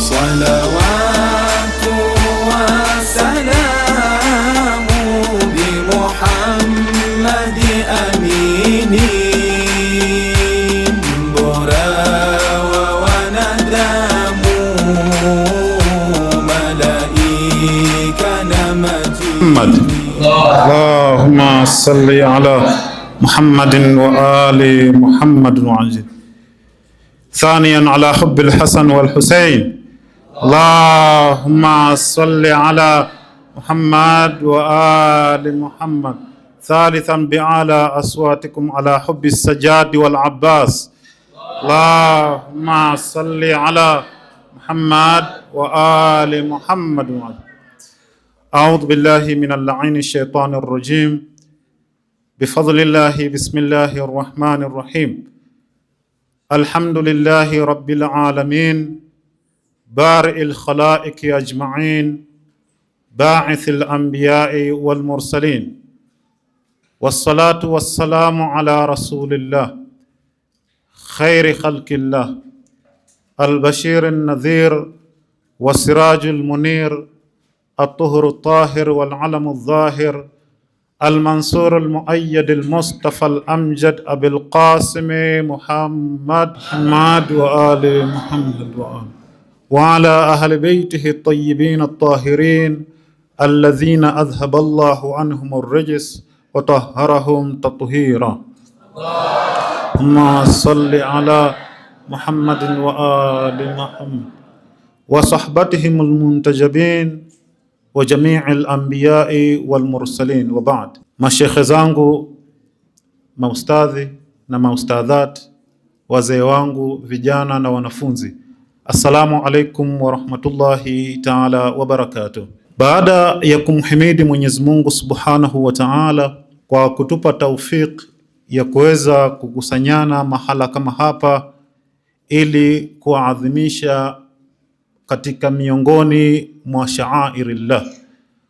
صلوات وسلام بمحمد أمين براوى وندام ملائكة نمجد. اللهم صل على محمد وآل محمد وعجل. ثانيا على حب الحسن والحسين. اللهم صل على محمد وآل محمد. ثالثا بأعلى أصواتكم على حب السجاد والعباس. اللهم صل على محمد وآل محمد وعجل. أعوذ بالله من اللعين الشيطان الرجيم. بفضل الله بسم الله الرحمن الرحيم. الحمد لله رب العالمين بارئ الخلائق أجمعين باعث الأنبياء والمرسلين والصلاة والسلام على رسول الله خير خلق الله البشير النذير والسراج المنير الطهر الطاهر والعلم الظاهر المنصور المؤيد المصطفى الأمجد أبي القاسم محمد وآل محمد وعلى أهل بيته الطيبين الطاهرين الذين أذهب الله عنهم الرجس وطهرهم تطهيرا. اللهم صل على محمد وآل محمد وصحبتهم المنتجبين wa jami'il anbiya'i wal mursalin wa ba'd. Mashekhe zangu, maustadhi na maustadhat, wazee wangu, vijana na wanafunzi, assalamu alaikum wa rahmatullahi ta'ala wa barakatuh. Baada ya kumhimidi Mwenyezi Mungu Subhanahu wa Ta'ala kwa kutupa taufik ya kuweza kukusanyana mahala kama hapa ili kuadhimisha katika miongoni mwa sha'airillah,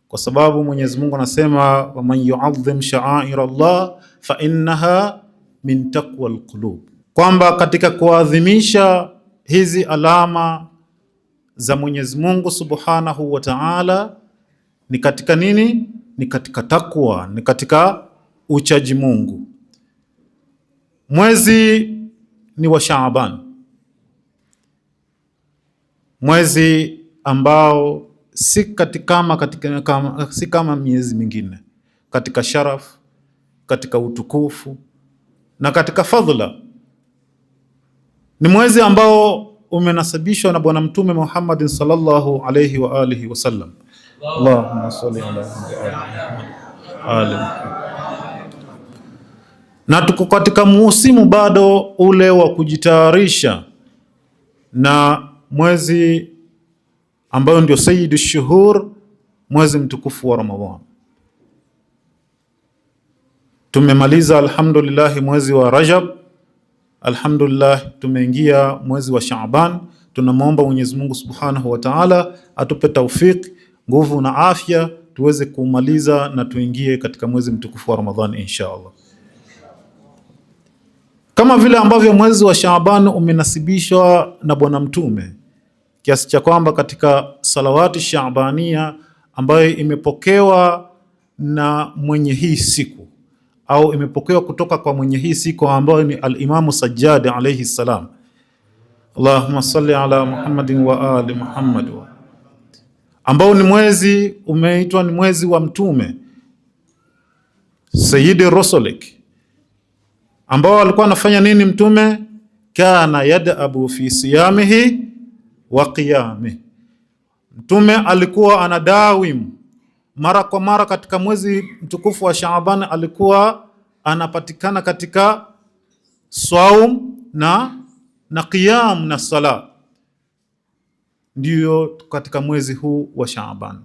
kwa sababu Mwenyezi Mungu anasema waman yu'adhim sha'airallah fa innaha min taqwal qulub, kwamba katika kuadhimisha hizi alama za Mwenyezi Mungu Subhanahu wa Ta'ala ni katika nini? Ni katika takwa, ni katika uchaji Mungu. Mwezi ni wa Shaaban, mwezi ambao si kama miezi mingine katika sharaf, katika utukufu na katika fadhila. Ni mwezi ambao umenasibishwa na Bwana Mtume Muhammad sallallahu alayhi wa alihi wasallam. Allahumma salli ala Muhammad. Na tuko katika musimu bado ule wa kujitayarisha na mwezi ambayo ndio sayyidu shuhur, mwezi mtukufu wa Ramadhan. Tumemaliza alhamdulillah mwezi wa Rajab, alhamdulillah tumeingia mwezi wa Shaaban. Tunamwomba Mwenyezi Mungu Subhanahu wa Ta'ala atupe taufik, nguvu na afya tuweze kumaliza na tuingie katika mwezi mtukufu wa Ramadhan inshallah. Kama vile ambavyo mwezi wa Shaaban umenasibishwa na Bwana Mtume kiasi cha kwamba katika salawati shaabania ambayo imepokewa na mwenye hii siku au imepokewa kutoka kwa mwenye hii siku ambayo ni al-Imamu Sajjad alayhi salam, Allahumma salli ala Muhammadin wa ali Muhammad, ambao ni mwezi umeitwa ni mwezi wa Mtume Sayyidi Rusulik, ambao alikuwa anafanya nini Mtume? Kana yad'abu fi siyamihi wa qiyami. Mtume alikuwa anadawim mara kwa mara katika mwezi mtukufu wa Shaaban, alikuwa anapatikana katika saum na qiyam na sala. Ndiyo katika mwezi huu wa Shaaban.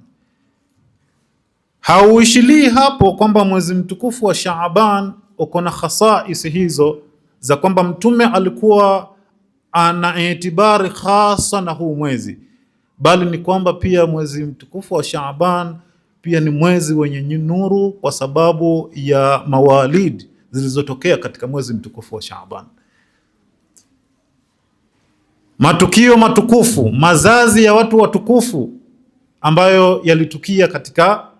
Hauishilii hapo kwamba mwezi mtukufu wa Shaaban uko na khasais hizo za kwamba Mtume alikuwa ana itibari khasa na huu mwezi, bali ni kwamba pia mwezi mtukufu wa Shaaban pia ni mwezi wenye nuru kwa sababu ya mawalid zilizotokea katika mwezi mtukufu wa Shaaban. matukio matukufu, mazazi ya watu watukufu ambayo yalitukia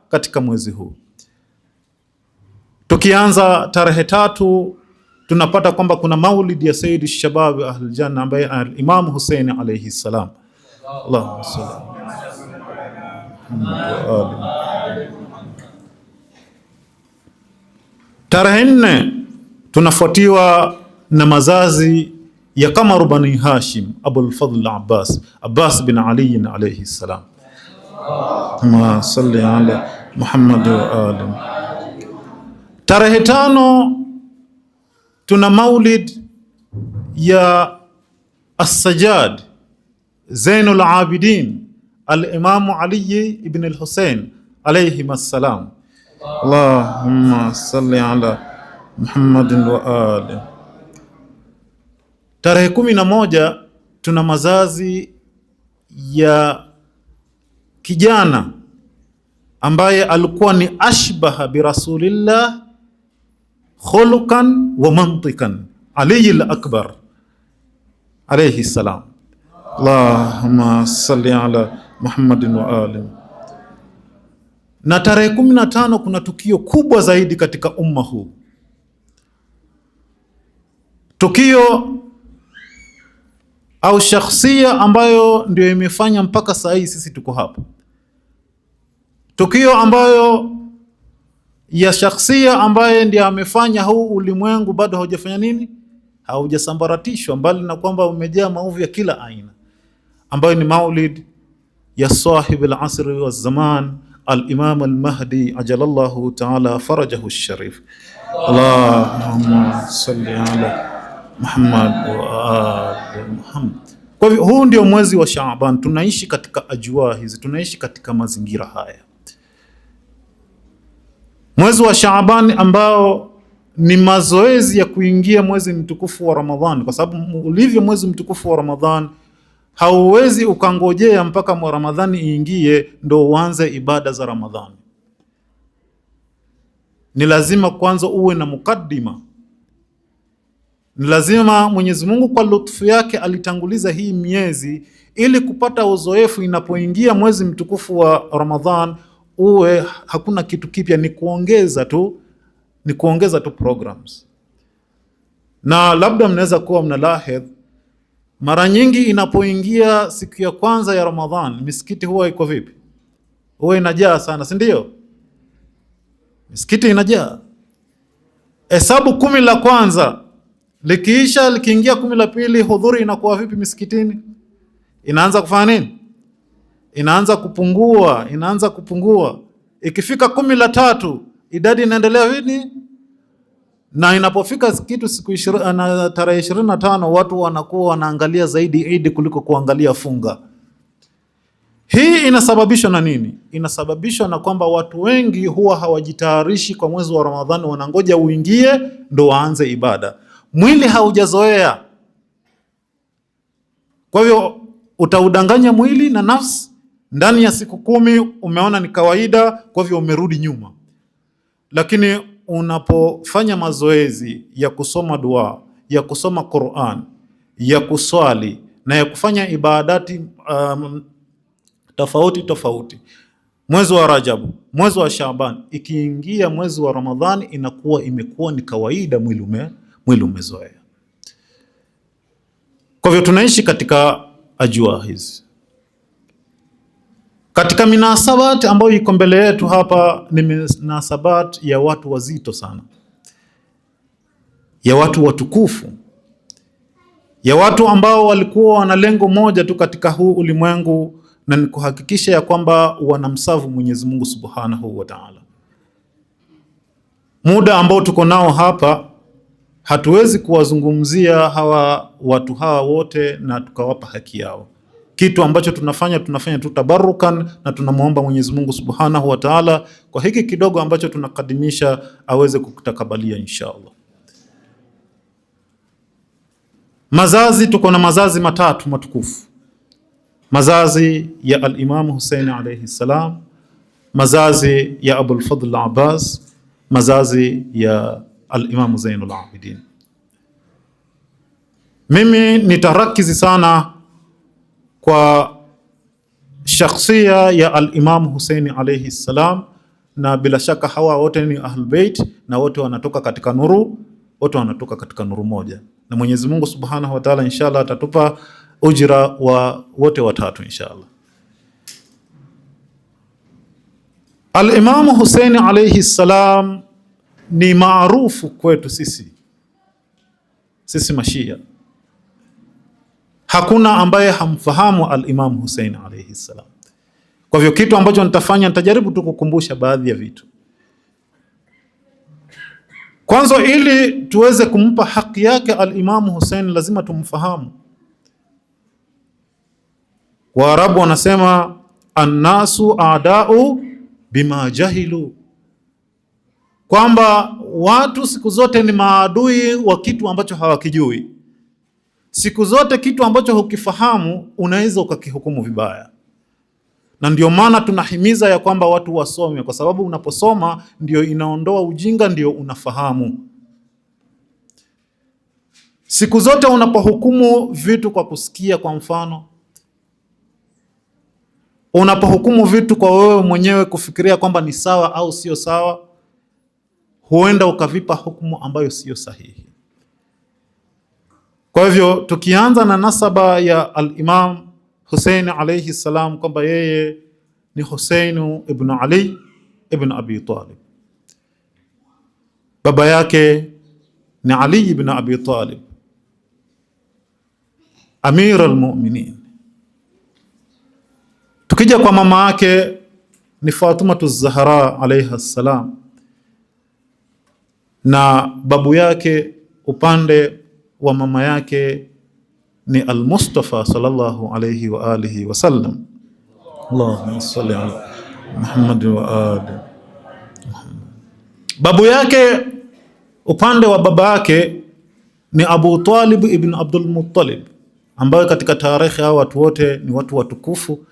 katika mwezi huu. Tukianza tarehe 3 tunapata kwamba kuna maulid ya Sayyid Shabab Ahl Janna ambaye al-Imam Hussein alayhi salam. Allahumma salli. Tarehe 4 tunafuatiwa na mazazi ya Qamar Bani Hashim Abul Fadl Abbas bin Ali alayhi salam. Allahumma salli ala Muhammad wa ali. Tarehe 5 tuna maulid ya As-Sajjad Zainul Abidin al-Imam Ali ibn al-Hussein alayhi assalam. Allahumma salli ala Muhammadin wa ali. Tarehe 11 tuna mazazi ya kijana ambaye alikuwa ni ashbaha bi Rasulillah khuluqan wa mantiqan, Ali al-Akbar alayhi salam. Allahumma salli ala Muhammadin wa ali. Na tarehe 15 kuna tukio kubwa zaidi katika umma huu, tukio au shakhsia ambayo ndio imefanya mpaka saa hii sisi tuko hapa, tukio ambayo ya shakhsia ambaye ndiye amefanya huu ulimwengu bado haujafanya nini, haujasambaratishwa, mbali na kwamba umejaa maovu ya kila aina, ambayo ni maulid ya sahib al-asr wa zaman al-Imam al-Mahdi ajalallahu ta'ala farajahu al-sharif. Allahumma salli ala Muhammad wa ali Muhammad. Kwa hivyo huu ndio mwezi wa Shaaban, tunaishi katika ajua hizi, tunaishi katika mazingira haya. Mwezi wa Shaaban ambao ni mazoezi ya kuingia mwezi mtukufu wa Ramadhan, kwa sababu ulivyo mwezi mtukufu wa Ramadhan hauwezi ukangojea mpaka Ramadhani iingie ndo uanze ibada za Ramadhani. Ni lazima kwanza uwe na mukaddima. Ni lazima Mwenyezi Mungu kwa lutfu yake alitanguliza hii miezi ili kupata uzoefu inapoingia mwezi mtukufu wa Ramadhan, uwe hakuna kitu kipya, ni kuongeza tu programs. Na labda mnaweza kuwa mnalahidh, mara nyingi inapoingia siku ya kwanza ya Ramadhan misikiti huwa iko vipi? Huwa inajaa sana, si ndio? Misikiti inajaa. Hesabu 10 la kwanza likiisha, likiingia 10 la pili, hudhuri inakuwa vipi misikitini? Inaanza kufanya nini? Inaanza kupungua. Ikifika 10 la tatu idadi inaendelea vipi? Na inapofika kitu siku tarehe 25 watu wanakuwa wanaangalia zaidi Eid kuliko kuangalia funga. Hii inasababishwa na nini? Inasababishwa na kwamba watu wengi huwa hawajitayarishi kwa mwezi wa Ramadhani, wanangoja uingie ndo waanze ibada. Mwili haujazoea. Kwa hivyo utaudanganya mwili na nafsi, ndani ya siku 10 umeona ni kawaida, kwa hivyo umerudi nyuma. Lakini unapofanya mazoezi ya kusoma dua, ya kusoma Qur'an, ya kuswali na ya kufanya ibadati tofauti, mwezi wa Rajab, mwezi wa Shaaban, ikiingia mwezi wa Ramadhani imekuwa ni kawaida, mwili umezoea. Kwa hivyo tunaishi katika ajua hizi. Katika minasabat ambayo iko mbele yetu hapa ni minasabat ya watu wazito sana, ya watu watukufu, ya watu ambao walikuwa wana lengo moja tu katika huu ulimwengu, na ni kuhakikisha ya kwamba wanamsavu Mwenyezi Mungu Subhanahu wa Ta'ala. Muda ambao tuko nao hapa hatuwezi kuwazungumzia watu hawa wote na tukawapa haki yao. Kitu ambacho tunafanya tu tabarukan, na tunamuomba Mwenyezi Mungu Subhanahu wa Ta'ala kwa hiki kidogo ambacho tunakadimisha aweze kutakabalia inshallah. Mazazi, tuko na mazazi matatu matukufu. Mazazi ya al-Imam Hussein alayhi salam, mazazi ya Abul Fadl Abbas, mazazi ya al-Imam Zainul Abidin. Mimi nitarakizi sana kwa shakhsia ya al-Imam Hussein alayhi salam, na bila shaka hawa wote ni Ahlul Bait na wote wanatoka katika nuru moja, na Mwenyezi Mungu Subhanahu wa Ta'ala inshallah atatupa ujira wa wote watatu inshallah. Al-Imam Hussein alayhi salam ni maarufu kwetu sisi Mashia. Hakuna ambaye hamfahamu al-Imam Hussein alayhi salam. Kwa hivyo kitu ambacho nitajaribu tu kukumbusha baadhi ya vitu. Kwanza, ili tuweze kumpa haki yake al-Imam Hussein lazima tumfahamu. Waarabu wanasema annasu a'da'u bima jahilu, kwamba watu siku zote ni maadui wa kitu ambacho hawakijui. Siku zote kitu ambacho hukifahamu unaweza ukakihukumu vibaya, na ndio maana tunahimiza ya kwamba watu wasome, kwa sababu unaposoma ndio inaondoa ujinga, ndio unafahamu. Siku zote unapohukumu vitu kwa kusikia, kwa mfano, unapohukumu vitu kwa wewe mwenyewe kufikiria kwamba ni sawa au sio sawa, huenda ukavipa hukumu ambayo sio sahihi. Kwa hivyo tukianza na nasaba ya al-Imam Hussein alayhi salam, kwamba yeye ni Hussein ibn Ali ibn Abi Talib, baba yake ni Ali ibn Abi Talib Amir al-Mu'minin. Tukija kwa mama yake ni Fatima az-Zahra alayha salam, na babu yake upande wa mama yake ni al-Mustafa sallallahu alayhi wa alihi wa sallam. Allahumma salli ala Muhammad wa ali Muhammad. Babu yake upande wa baba yake ni Abu Talib ibn Abdul Muttalib, ambayo katika tarehe hao watu wote ni watu watukufu,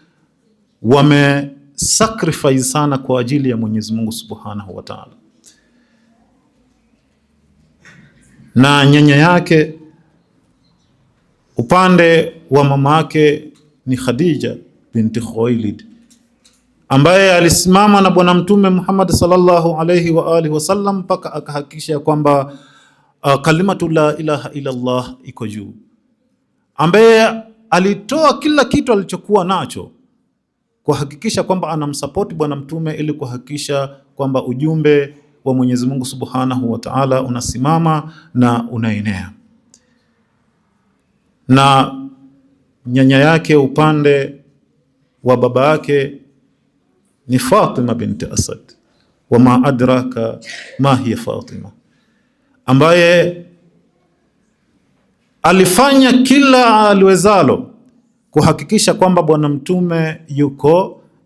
wamesacrifice sana kwa ajili ya Mwenyezi Mungu Subhanahu wa Ta'ala. Na nyanya yake upande wa mama yake ni Khadija binti Khuwailid, ambaye alisimama na Bwana Mtume Muhammad sallallahu alayhi wa alihi wasallam mpaka akahakikisha kwamba kalimatu la ilaha illa Allah iko juu, ambaye alitoa kila kitu alichokuwa nacho kuhakikisha kwamba anamsupport Bwana Mtume, ili kuhakikisha kwamba ujumbe wa Mwenyezi Mungu Subhanahu wa Ta'ala unasimama na unaenea. Na nyanya yake upande wa baba yake ni Fatima binti Asad, wa ma adraka ma hiya Fatima, ambaye alifanya kila aliwezalo kuhakikisha kwamba Bwana Mtume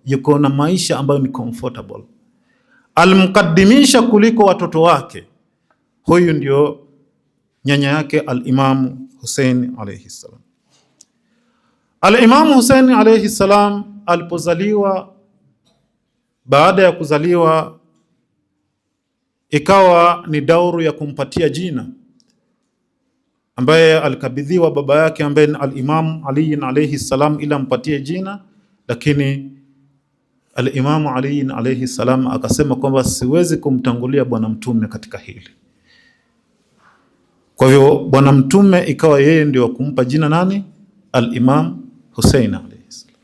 yuko na maisha ambayo ni comfortable. Alimkaddimisha kuliko watoto wake. Huyu ndio nyanya yake al-Imam Hussein alayhi salam. Al-Imam Hussein alayhi salam alipozaliwa, baada ya kuzaliwa ikawa ni dauru ya kumpatia jina, ambaye alikabidhiwa baba yake ambaye ni al-Imam Ali alayhi salam ila mpatie jina, lakini al-Imam Ali alayhi salam akasema kwamba siwezi kumtangulia Bwana Mtume katika hili. Kwa hivyo Bwana Mtume ikawa yeye ndio kumpa jina nani? Al-Imam Hussein alayhi salam.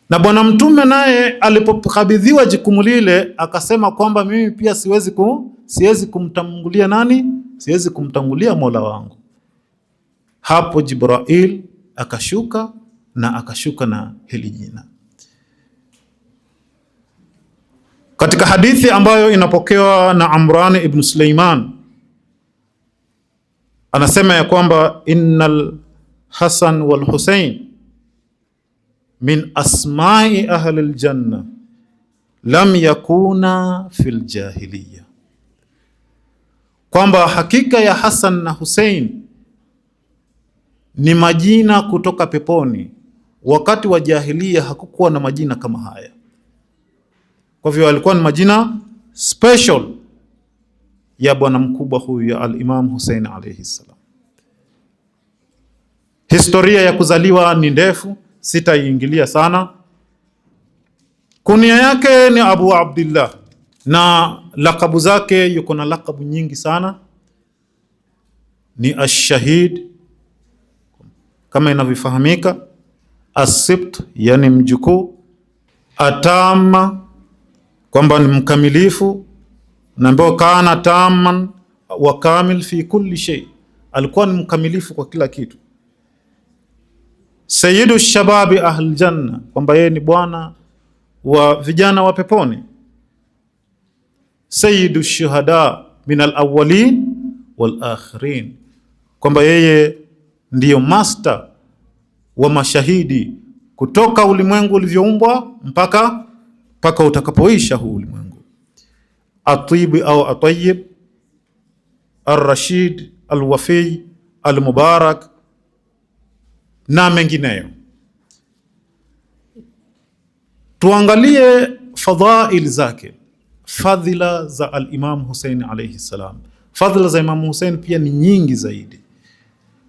Na Bwana Mtume naye alipokabidhiwa jukumu lile akasema kwamba mimi pia siwezi kumtangulia nani? Siwezi kumtangulia Mola wangu. Hapo Jibril akashuka na hili jina. Katika hadithi ambayo inapokewa na Amran ibn Sulaiman, anasema ya kwamba innal Hasan wal Husayn min asma'i ahli aljanna lam yakuna fil jahiliya, kwamba hakika ya Hasan na Husayn ni majina kutoka peponi. Wakati wa jahiliya hakukuwa na majina kama haya. Kwa hivyo alikuwa ni majina special ya bwana mkubwa huyu ya al-Imam Hussein alayhi salam. Historia ya kuzaliwa ni ndefu, sitaiingilia sana. Kunia yake ni Abu Abdullah, na lakabu zake yuko na lakabu nyingi sana. Ni Ash-Shahid kama inavyofahamika, As-Sibt yani mjukuu, Atama kwamba ni mkamilifu, na ambao kana taman wa kamil fi kulli shay, alikuwa ni mkamilifu kwa kila kitu. Sayyidu shababi ahli janna, kwamba yeye ni bwana wa vijana wa peponi. Sayyidu shuhada min al-awwalin wal akhirin, kwamba yeye ndiyo master wa mashahidi kutoka ulimwengu ulivyoumbwa mpaka utakapoisha huu ulimwengu. Atibi au Atayib, Ar-Rashid, Al-Wafi, Al-Mubarak na mengineyo. Tuangalie fadhail zake, fadhila za al-Imam Hussein alayhi salam. Fadhila za Imam Hussein pia ni nyingi zaidi,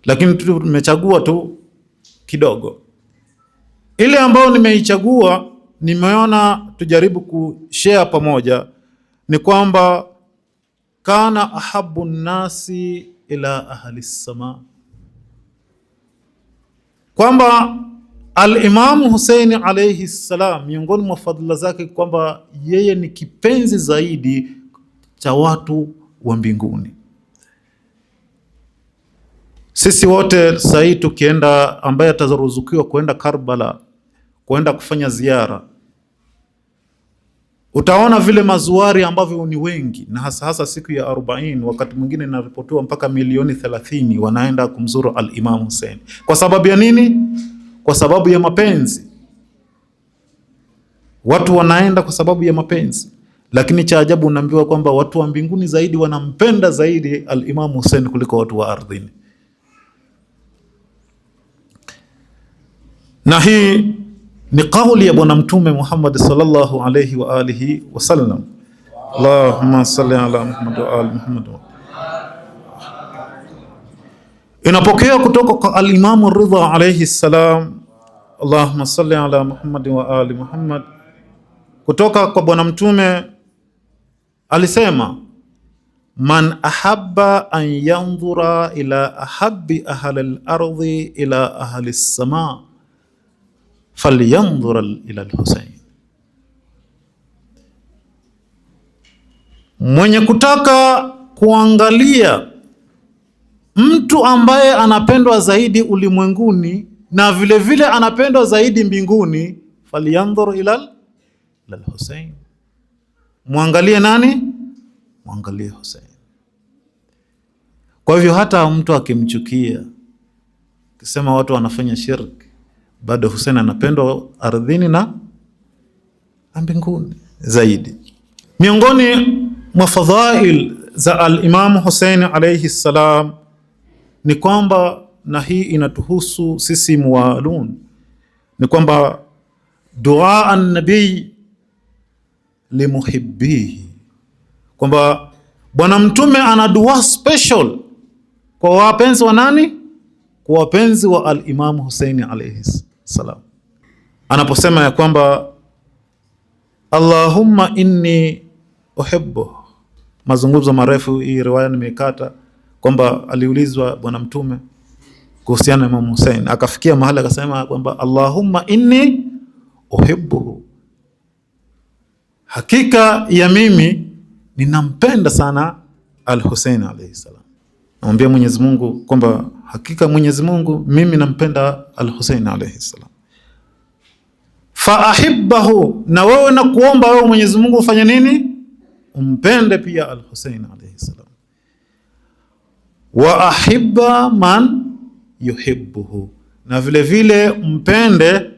lakini tumechagua tu kidogo. Ile ambayo nimeichagua, nimeona tujaribu kushare pamoja, ni kwamba kana ahabbu nasi ila ahli sama, kwamba al-Imam Hussein alayhi salam, miongoni mwa fadhila zake kwamba yeye ni kipenzi zaidi cha watu wa mbinguni. Sisi wote sasa tukienda, ambaye ataruzukiwa kuenda Karbala, kuenda kufanya ziara, utaona vile mazuari ambavyo ni wengi, na hasa siku ya 40, wakati mwingine inaripotiwa mpaka milioni 30 wanaenda kumzuru al-Imam Hussein. Kwa sababu ya nini? Kwa sababu ya mapenzi. Watu wanaenda kwa sababu ya mapenzi, lakini cha ajabu unaambiwa kwamba watu wa mbinguni zaidi wanampenda zaidi al-Imam Hussein kuliko watu wa ardhini. Na hii ni kauli ya Bwana Mtume Muhammad sallallahu alayhi wa alihi wasallam. Allahumma salli ala Muhammad wa ali Muhammad. Inapokea kutoka kwa al-Imam Ridha alayhi salam, Allahumma salli ala Muhammad wa ali Muhammad, kutoka kwa Bwana Mtume alisema, man ahabba an yanzura ila ahabbi ahli al-ardi ila ahli as-samaa falyanzur ila al-Husayn. Mwenye kutaka kuangalia mtu ambaye anapendwa zaidi ulimwenguni na vile vile anapendwa zaidi mbinguni, falyanzur ila al-Husayn. Muangalie nani? Muangalie Husayn. Kwa hivyo hata mtu akimchukia, kisema watu wanafanya shirki, bado Hussein anapendwa ardhini na mbinguni zaidi. Miongoni mwa fadhail za al-Imam Hussein alayhi salam ni kwamba, na hii inatuhusu sisi muwalun, ni kwamba dua an-nabii limuhibbihi, kwamba Bwana Mtume ana dua special kwa wapenzi wa nani? Kwa wapenzi wa al-Imam Hussein alayhi salam, anaposema ya kwamba Allahumma inni uhibbu. Mazungumzo marefu, hii riwaya nimekata, kwamba aliulizwa Bwana Mtume kuhusiana na Imam Hussein, akafikia mahali akasema kwamba Allahumma inni uhibbu, hakika ya mimi ninampenda sana al-Hussein alayhi salam. Namwambia Mwenyezi Mungu kwamba hakika Mwenyezi Mungu mimi nampenda al-Hussein alayhi salam. Fa ahibbahu, na wewe na kuomba wewe Mwenyezi Mungu ufanye nini? Umpende pia al-Hussein alayhi salam. Wa ahibba man yuhibbuhu, na vile vile mpende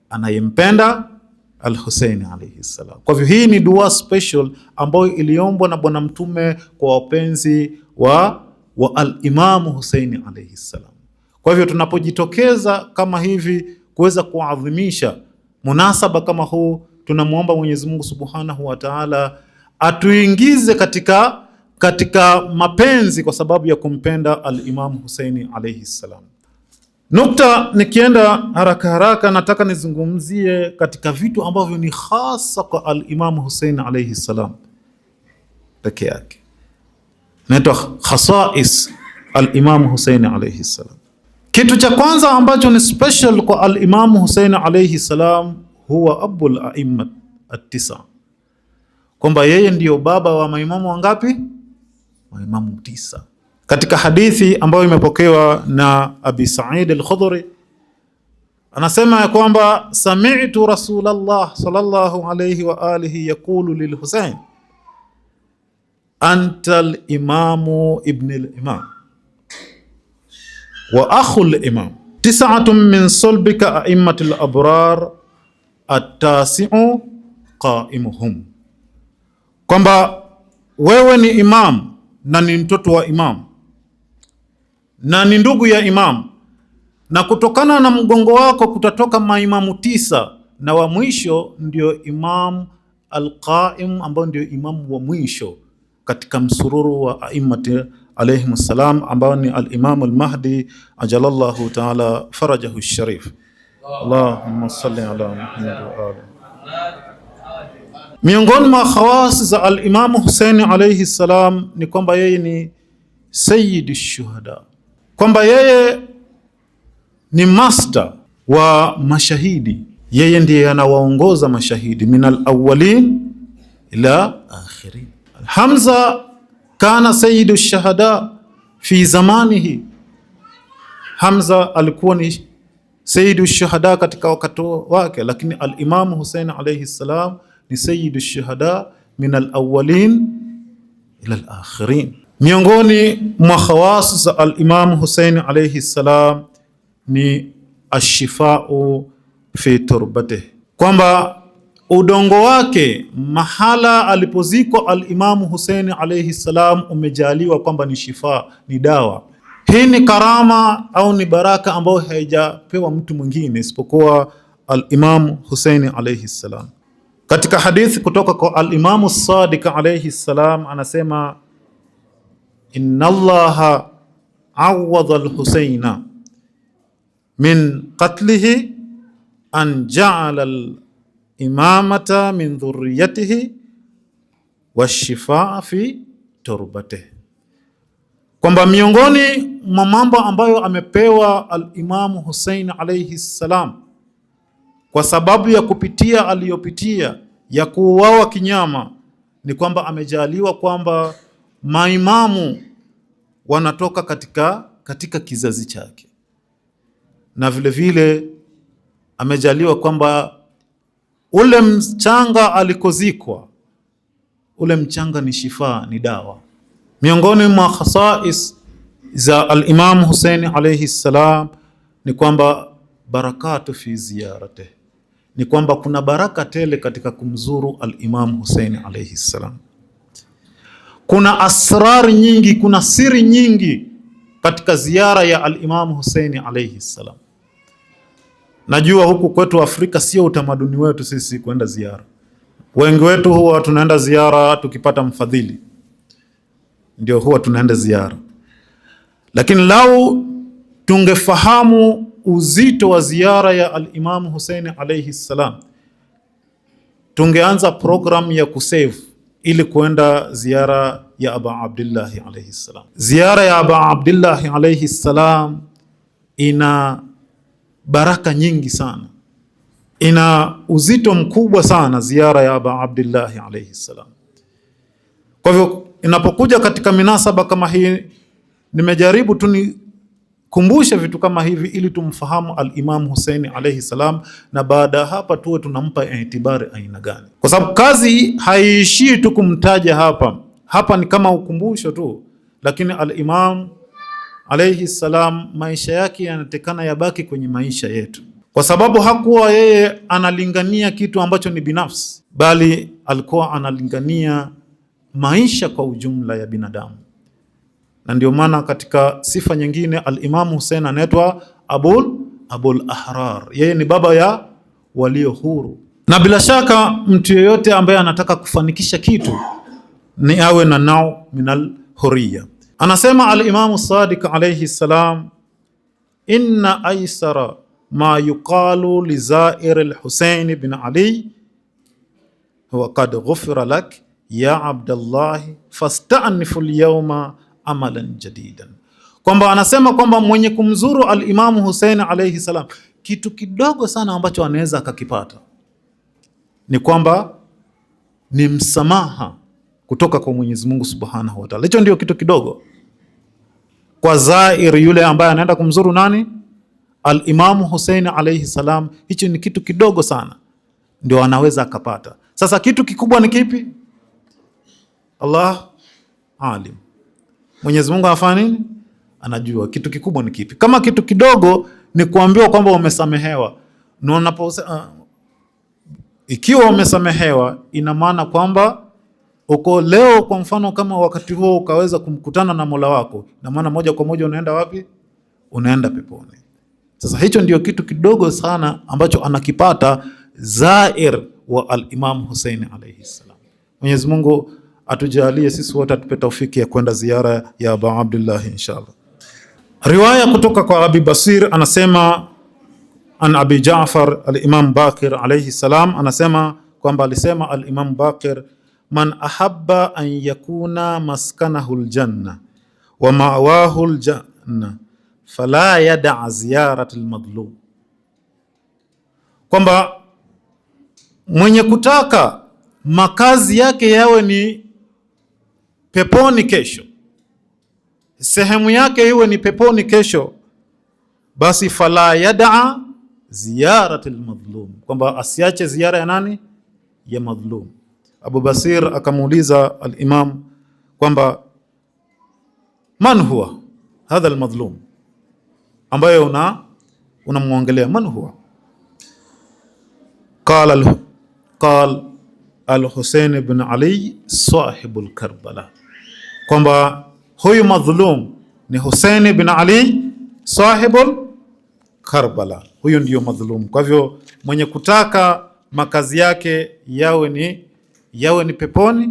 anayempenda al-Hussein alayhi salam. Kwa hivyo hii ni dua special ambayo iliombwa na Bwana Mtume kwa wapenzi wa al-Imam Hussein alayhi salam. Kwa hivyo tunapojitokeza kama hivi kuweza kuadhimisha munasaba kama huu, tunamuomba Mwenyezi Mungu Subhanahu wa Ta'ala atuingize katika mapenzi kwa sababu ya kumpenda al-Imam Hussein alayhi salam. Nukta, nikienda haraka haraka, nataka nizungumzie katika vitu ambavyo ni hasa kwa al-Imam Hussein alayhi salam peke yake, naitwa khasais al-Imam Hussein alayhi salam. Kitu cha kwanza ambacho ni special kwa al-Imam Hussein alayhi salam huwa abul a'immat at-tisa, kwamba yeye ndiyo baba wa maimamu wangapi? Maimamu 9. Katika hadithi ambayo imepokewa na Abi Sa'id al-Khudri, anasema ya kwamba sami'tu Rasulullah sallallahu alayhi wa alihi yaqulu lil Husayn anta al-imamu ibn al-imam wa akhu al-imam tis'atun min sulbika a'immatul abrar at-tasi'u qa'imuhum, kwamba wewe ni imam na ni mtoto wa imam na ni ndugu ya imam, na kutokana na mgongo wako kutatoka maimamu 9 na wa mwisho ndio imam al-qaim, ambao ndio imamu wa mwisho katika msururu wa a'immati alayhim salam, ambao ni al-imam al-mahdi ajalallahu ta'ala farajahu sharif. Allahumma salli ala Muhammad wa ali. Miongoni mwa khawas za al-Imam Hussein alayhi salam ni kwamba yeye ni sayyid shuhada, kwamba yeye ni master wa mashahidi, yeye ndiye anawaongoza mashahidi min al-awwalin ila akhirin. Hamza kana sayyidu shuhada fi zamanihi, Hamza alikuwa ni sayyidu shuhada katika wakati wake, lakini al-Imam Hussein alayhi salam ni sayyidu shuhada min al-awwalin ila al-akhirin. Miongoni mwa khawas za al-Imam Hussein alayhi salam ni ashifau fi turbatihi, kwamba udongo wake mahala alipozikwa al-Imam Hussein alayhi salam umejaliwa kwamba ni shifa, ni dawa. Hii ni karama au ni baraka ambayo haijapewa mtu mwingine isipokuwa al-Imam Hussein alayhi salam. Katika hadithi kutoka kwa al-Imam as-Sadiq alayhi salam anasema, inna Allaha awwadha al-Husayna min qatlihi an ja'ala al-imamata min dhurriyyatihi wash-shifaa fi turbatihi, kwamba miongoni mwa mambo ambayo amepewa al-Imam Hussein alayhi salam kwa sababu ya kupitia aliyopitia ya kuuawa kinyama ni kwamba amejaliwa kwamba maimamu wanatoka katika kizazi chake, na vile vile amejaliwa kwamba ule mchanga alikozikwa, ule mchanga ni shifa, ni dawa. Miongoni mwa khasais za al-Imam Hussein alayhi salam ni kwamba barakatu fi ziyaratihi, ni kwamba kuna baraka tele katika kumzuru al-Imam Hussein alayhi salam. Kuna asrar nyingi, kuna siri nyingi katika ziara ya al-Imam Hussein alayhi salam. Najua huku kwetu Afrika sio utamaduni wetu sisi kwenda ziara. Wengi wetu huwa tunaenda ziara tukipata mfadhili, ndio huwa tunaenda ziara. Lakini lau tungefahamu uzito wa ziara ya al-Imam Hussein alayhi salam, tungeanza program ya kusave ili kuenda ziara ya Aba Abdullah alayhi salam. Ziara ya Aba Abdullah alayhi salam ina baraka nyingi sana, ina uzito mkubwa sana ziara ya Aba Abdullah alayhi salam. Kwa hivyo inapokuja katika minasaba kama hii, nimejaribu tu nikumbushe vitu kama hivi ili tumfahamu al-Imam Hussein alayhi salam, na baada ya hapa tuwe tunampa itibari aina gani, kwa sababu kazi haiishii tu kumtaja hapa ni kama ukumbusho tu, lakini al-Imam alayhi salam maisha yake yanatekana yabaki kwenye maisha yetu, kwa sababu hakuwa yeye analingania kitu ambacho ni binafsi, bali alikuwa analingania maisha kwa ujumla ya binadamu. Na ndio maana katika sifa nyingine al-Imam Hussein anaitwa Abul Ahrar, yeye ni baba ya walio huru. Na bila shaka mtu yeyote ambaye anataka kufanikisha kitu ni awe na nao minal hurriya. Anasema al-Imam Sadiq alayhi salam, inna aisara ma yuqalu li zair al-Husayn bin Ali huwa qad ghufira lak ya Abdullah fasta'nifu al-yawma amalan jadidan, kwamba anasema kwamba mwenye kumzuru al-Imamu Hussein alayhi salam, kitu kidogo sana ambacho anaweza akakipata ni kwamba ni msamaha kutoka kwa Mwenyezi Mungu Subhanahu wa Ta'ala. Hicho ndio kitu kidogo kwa zair, yule ambaye anaenda kumzuru nani? Al-Imamu Hussein alayhi salam. Hicho ni kitu kidogo sana ndio anaweza akapata. Sasa kitu kikubwa ni kipi? Allah alim, Mwenyezi Mungu afanya nini? Anajua kitu kikubwa ni kipi. Kama kitu kidogo ni kuambiwa kwamba umesamehewa, na unaposema ikiwa umesamehewa, ina maana kwamba uko leo, kwa mfano kama wakati huo ukaweza kumkutana na Mola wako, ina maana moja kwa moja unaenda wapi? Unaenda peponi. Sasa hicho ndio kitu kidogo sana ambacho anakipata zair wa al-Imam Hussein alayhi salam. Mwenyezi Mungu atujalie sisi wote, atupe taufiki ya kwenda ziara ya Abu Abdullah inshallah. Riwaya kutoka kwa Abi Basir anasema an Abi Jaafar al-Imam Baqir alayhi salam, anasema kwamba alisema al-Imam Baqir, man ahabba an yakuna maskanahu al-janna wa ma'wahu al-janna fala yada' ziyarat al-madlum, kwamba mwenye kutaka makazi yake yawe ni peponi kesho, sehemu yake iwe ni peponi kesho, basi fala yada' ziyarat al-madlum, kwamba asiache ziara ya nani? Ya madhlum. Abu Basir akamuuliza al-Imam kwamba man huwa hadha al-madhlum, ambaye unamwongelea, man huwa? Qala al-Husayn ibn Ali sahibul Karbala, kwamba huyu madhlum ni Husayn ibn Ali sahibul Karbala, huyo ndiyo madhlum. Kwa hivyo mwenye kutaka makazi yake yawe ni peponi,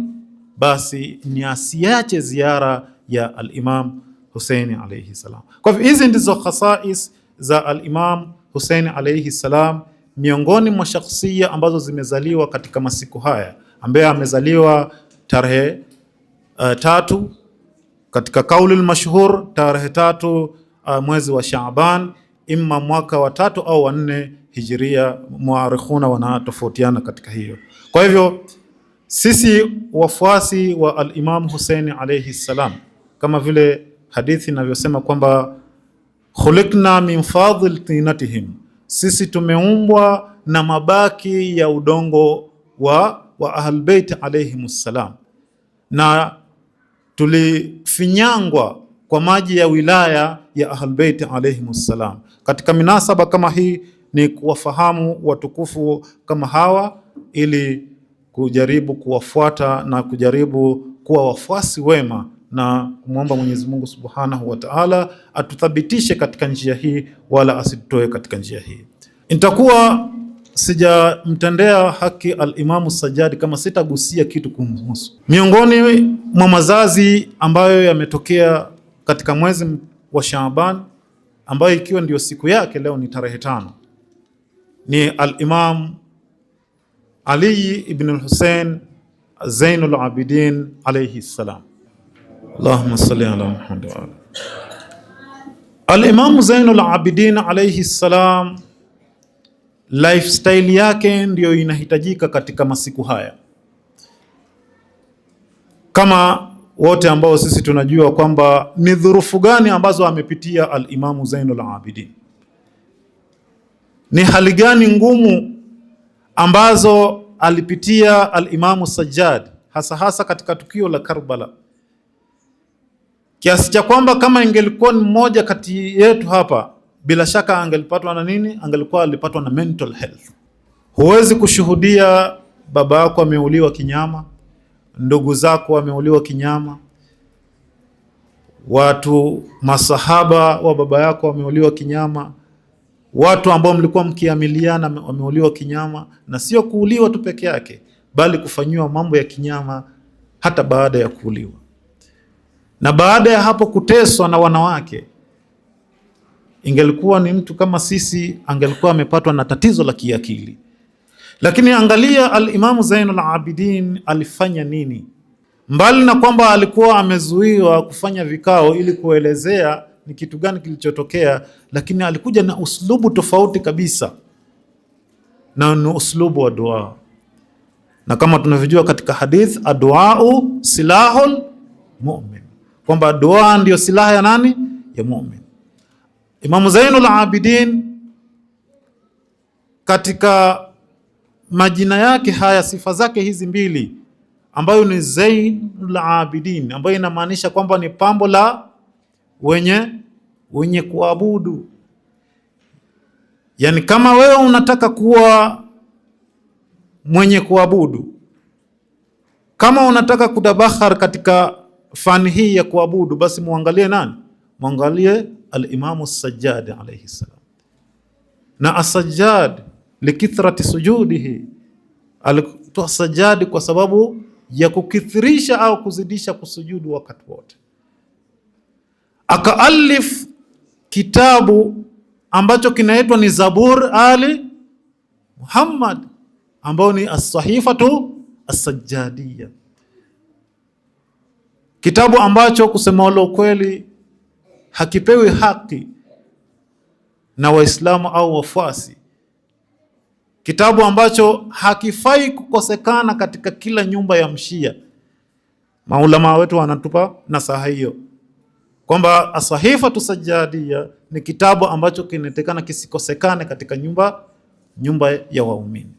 basi ni asiache ziara ya al-Imam Hussein alayhi salam. Kwa hivyo hizi ndizo khasais za al-Imam Hussein alayhi salam, miongoni mwa shakhsia ambazo zimezaliwa katika masiku haya, ambaye amezaliwa tarehe 3 katika kauli al-mashhur, tarehe 3 mwezi wa Shaaban, imma mwaka wa 3 au wa 4 Hijria. Muarikhuna wanatofautiana katika hiyo. Kwa hivyo sisi wafuasi wa al-Imam Hussein alayhi salam, kama vile hadithi inavyosema kwamba khuliqna min fadhil tinatihim, sisi tumeumbwa na mabaki ya udongo wa Ahlulbayt alayhimus salam, na tulifinyangwa kwa maji ya wilaya ya Ahlulbayt alayhimus salam. Katika minasaba kama hii ni kuwafahamu watukufu kama hawa, ili kujaribu kuwafuata na kujaribu kuwa wafuasi wema, na kumwomba Mwenyezi Mungu Subhanahu wa Ta'ala atuthabitishe katika njia hii wala asitutoe katika njia hii. Nitakuwa sijamtendea haki al-Imamu Sajjad kama sitagusia kitu kumhusu. Miongoni mwa mazazi ambayo yametokea katika mwezi wa Shaaban, ambayo ikiwa ndio siku yake leo ni tarehe 5, ni al-Imam Ali ibn al-Hussein Zainul Abidin alayhi salam. Allahumma salli ala Muhammad wa ala. Al-Imam Zainul Abidin alayhi salam, lifestyle yake ndio inahitajika katika masiku haya, kama wote ambao sisi tunajua kwamba ni dhurufu gani ambazo amepitia al-Imam Zainul Abidin, ni hali gani ngumu ambazo alipitia al-Imam Sajjad, hasa katika tukio la Karbala, kiasi cha kwamba kama ingelikuwa ni mmoja kati yetu hapa, bila shaka angelipatwa na nini? Alipatwa na mental health. Huwezi kushuhudia baba yako ameuliwa kinyama, ndugu zako wameuliwa kinyama, watu masahaba wa baba yako wameuliwa kinyama, watu ambao mlikuwa mkiamiliana wameuliwa kinyama, na sio kuuliwa tu peke yake, bali kufanyiwa mambo ya kinyama hata baada ya kuuliwa, na baada ya hapo kuteswa na wanawake. ingelikuwa ni mtu kama sisi, angelikuwa amepatwa na tatizo la kiakili. Lakini angalia al-Imamu Zainul Abidin alifanya nini? Mbali na kwamba alikuwa amezuiwa kufanya vikao ili kuelezea ni kitu gani kilichotokea, lakini alikuja na uslubu tofauti kabisa, na ni uslubu wa dua. Na kama tunavyojua katika hadith, adduau silahul mu'min, kwamba dua ndio silaha ya nani? Ya mu'min. Imamu Zainul Abidin katika majina yake haya, sifa zake hizi mbili, ambayo ni Zainul Abidin, ambayo inamaanisha kwamba ni pambo la wenye kuabudu. Yani kama wewe unataka kuwa mwenye kuabudu, kama unataka kutabahar katika fani hii ya kuabudu, basi muangalie nani? Muangalie al-Imamu Sajjad alayhi salam. Na as-Sajjad likithrati sujudihi, alitoa sajadi kwa sababu ya kukithirisha au kuzidisha kusujudu wakati wote. Akaalif kitabu ambacho kinaitwa ni Zabur Ali Muhammad, ambao ni as-Sahifatu as-Sajjadiyya, kitabu ambacho kusema ule ukweli hakipewi haki na Waislamu au wafuasi, kitabu ambacho hakifai kukosekana katika kila nyumba ya mshia. Maulama wetu wanatupa nasaha hiyo kwamba as-Sahifatu as-Sajjadiyya ni kitabu ambacho kinatakana kisikosekane katika nyumba ya waumini.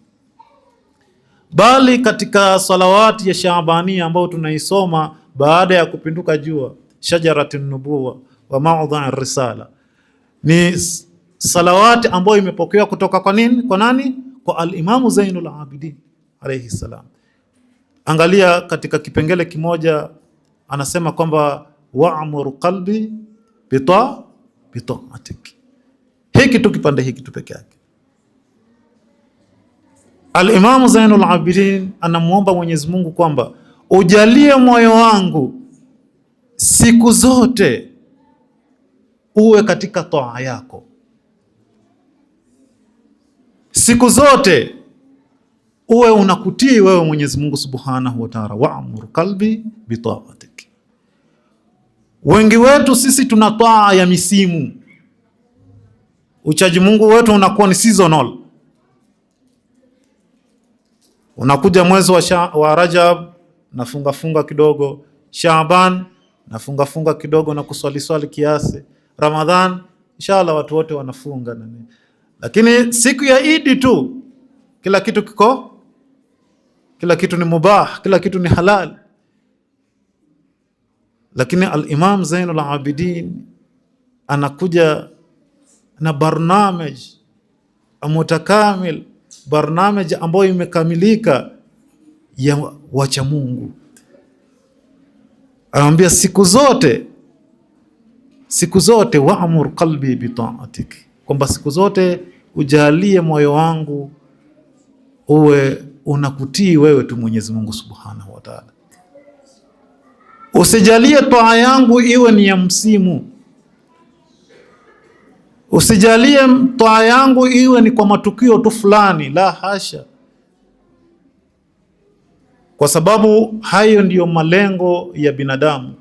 Bali katika salawati ya Shaabania ambayo tunaisoma baada ya kupinduka jua, shajaratun nubuwa wa ma'dha ar-risala, ni salawati ambayo imepokewa kutoka kwa nini? Kwa nani? Kwa al-Imamu Zainul Abidin alayhi salam. Angalia katika kipengele kimoja anasema kwamba wa'mur qalbi bita'atik. Hiki tu kipande hiki tu peke yake. Al-Imamu Zainul Abidin anamuomba Mwenyezi Mungu kwamba ujalie moyo wangu siku zote uwe katika taa yako, siku zote uwe unakutii wewe Mwenyezi Mungu Subhanahu wa Ta'ala. Wa'mur qalbi bita'atik. Wengi wetu sisi tuna taa ya misimu, uchaji Mungu wetu unakuwa ni seasonal. Unakuja mwezi wa Rajab nafunga kidogo, Shaaban nafunga kidogo na kuswali kiasi, Ramadhan inshallah watu wote wanafunga nani. Lakini siku ya Idi tu kila kitu ni mubah, kila kitu ni halal. Lakini al-Imam Zainul Abidin anakuja na barnamij mutakamil, barnamij ambayo imekamilika ya wacha Mungu. Anamwambia siku zote wa'mur qalbi bita'atik, kwamba siku zote ujalie moyo wangu uwe unakutii wewe tu Mwenyezi Mungu Subhanahu wa Ta'ala. Usijalie taa yangu iwe ni ya msimu, usijalie taa yangu iwe ni kwa matukio tu fulani, la hasha, kwa sababu hayo ndiyo malengo ya binadamu.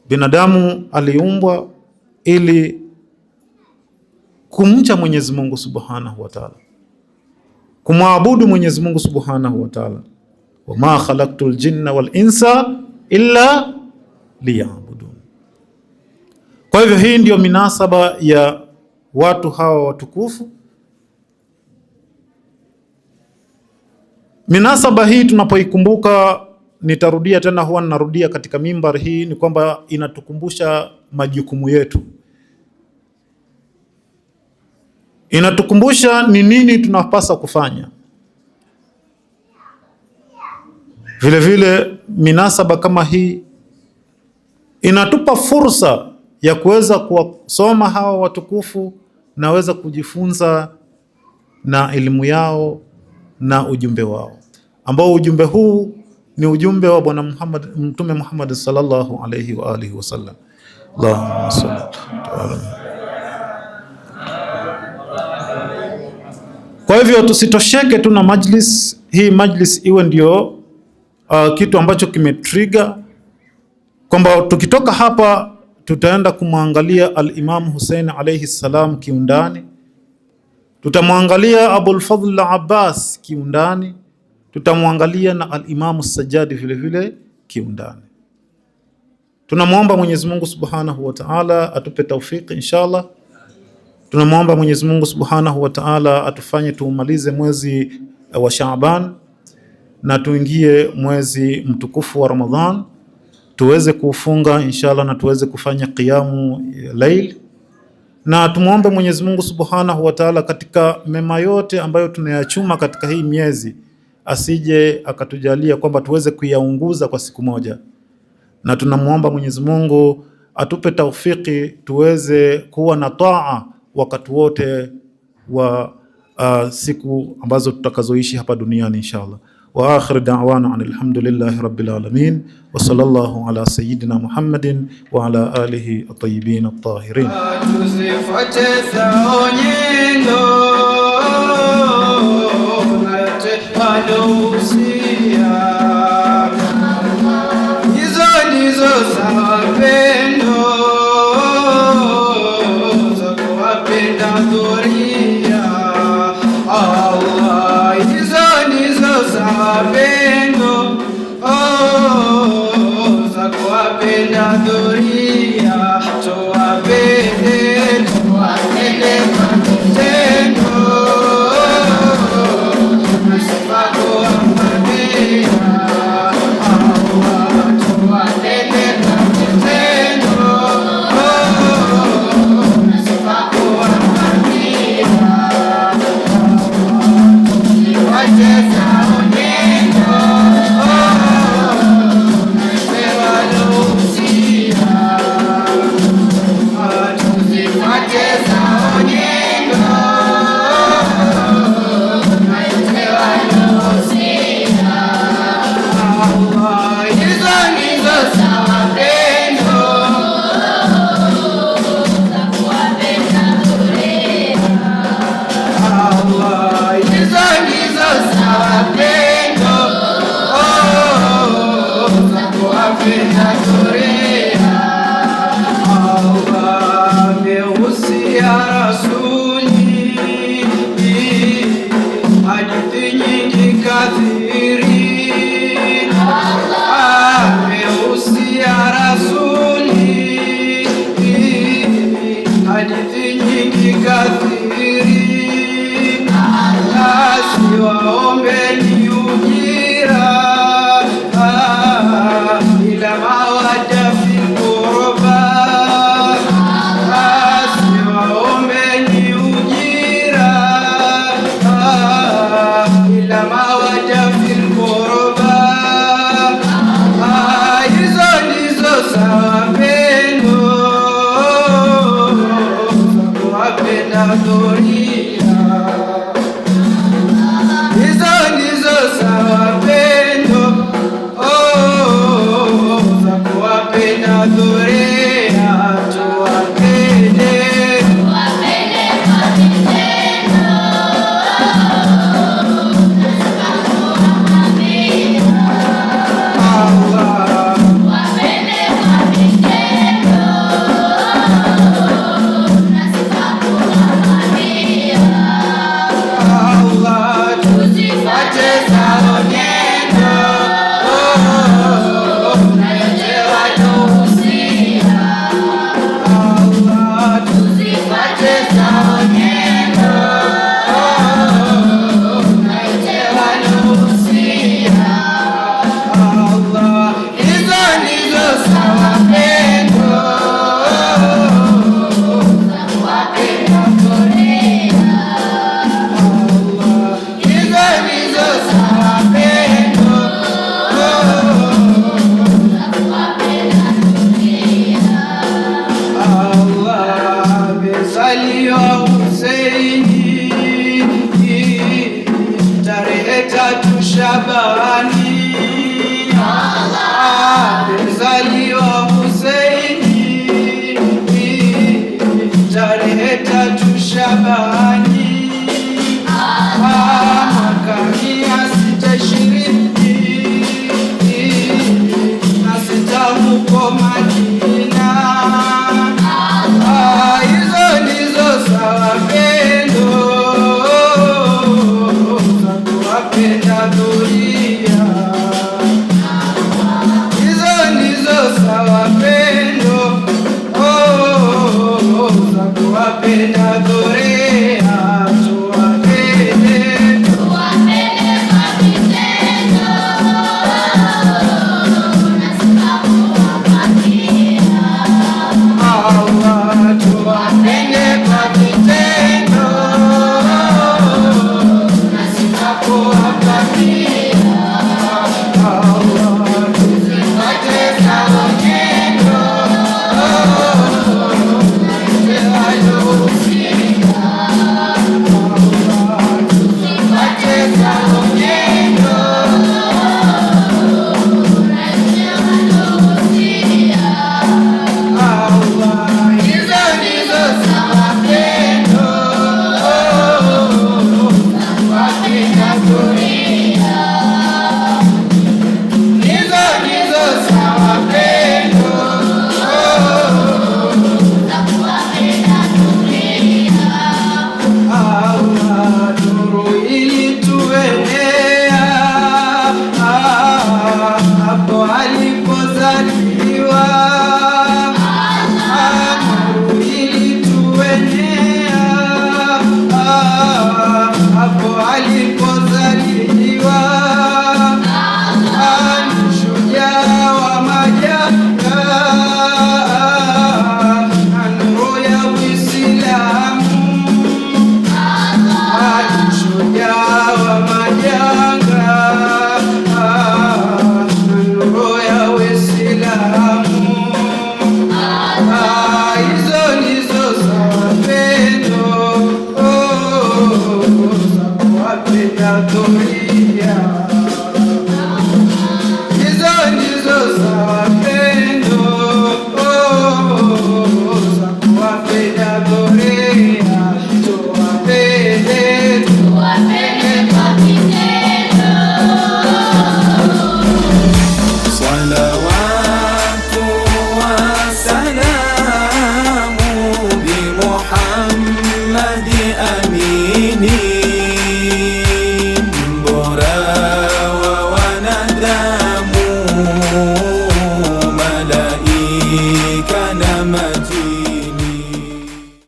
Binadamu aliumbwa ili kumcha Mwenyezi Mungu Subhanahu wa Ta'ala, kumwabudu Mwenyezi Mungu Subhanahu wa Ta'ala. Wama khalaqtul jinna wal insa illa liya'budun. Kwa hivyo hii ndiyo minasaba ya watu hawa watukufu. Minasaba hii tunapoikumbuka, nitarudia tena, huwa ninarudia katika mimbar hii, ni kwamba inatukumbusha majukumu yetu, inatukumbusha ni nini tunapaswa kufanya. Vile vile minasaba kama hii inatupa fursa ya kuweza kuwasoma hawa watukufu na weza kujifunza na elimu yao na ujumbe wao, ambao ujumbe huu ni ujumbe wa Bwana Mtume Muhammad sallallahu alayhi wa alihi wasallam. Allahumma salli ala. Kwa hivyo tusitosheke tu na majlis hii, majlis iwe ndio kitu ambacho kimetrigger kwamba tukitoka hapa tutaenda kumwangalia al-Imam Hussein alayhi salam kiundani, tutamwangalia Abul Fadhl Abbas kiundani, tutamwangalia na al-Imam Sajjadi vile vile kiundani. Tunamwomba Mwenyezi Mungu Subhanahu wa Ta'ala atupe taufiki inshallah. Tunamwomba Mwenyezi Mungu Subhanahu wa Ta'ala atufanye tuumalize mwezi wa Shaaban na tuingie mwezi mtukufu wa Ramadhan, tuweze kufunga inshallah na tuweze kufanya qiyamu lail, na tumuombe Mwenyezi Mungu Subhanahu wa Ta'ala katika mema yote ambayo tunayachuma katika hii miezi asije akatujalia kwamba tuweze kuyaunguza kwa siku moja, na tunamuomba Mwenyezi Mungu atupe taufiki tuweze kuwa na taa wakati wote wa siku ambazo tutakazoishi hapa duniani inshallah. Wa akhir da'wana alhamdulillahi rabbil alamin wa sallallahu ala sayyidina Muhammadin wa ala alihi at-tayyibin at-tahirin. Hizo ndizo sababu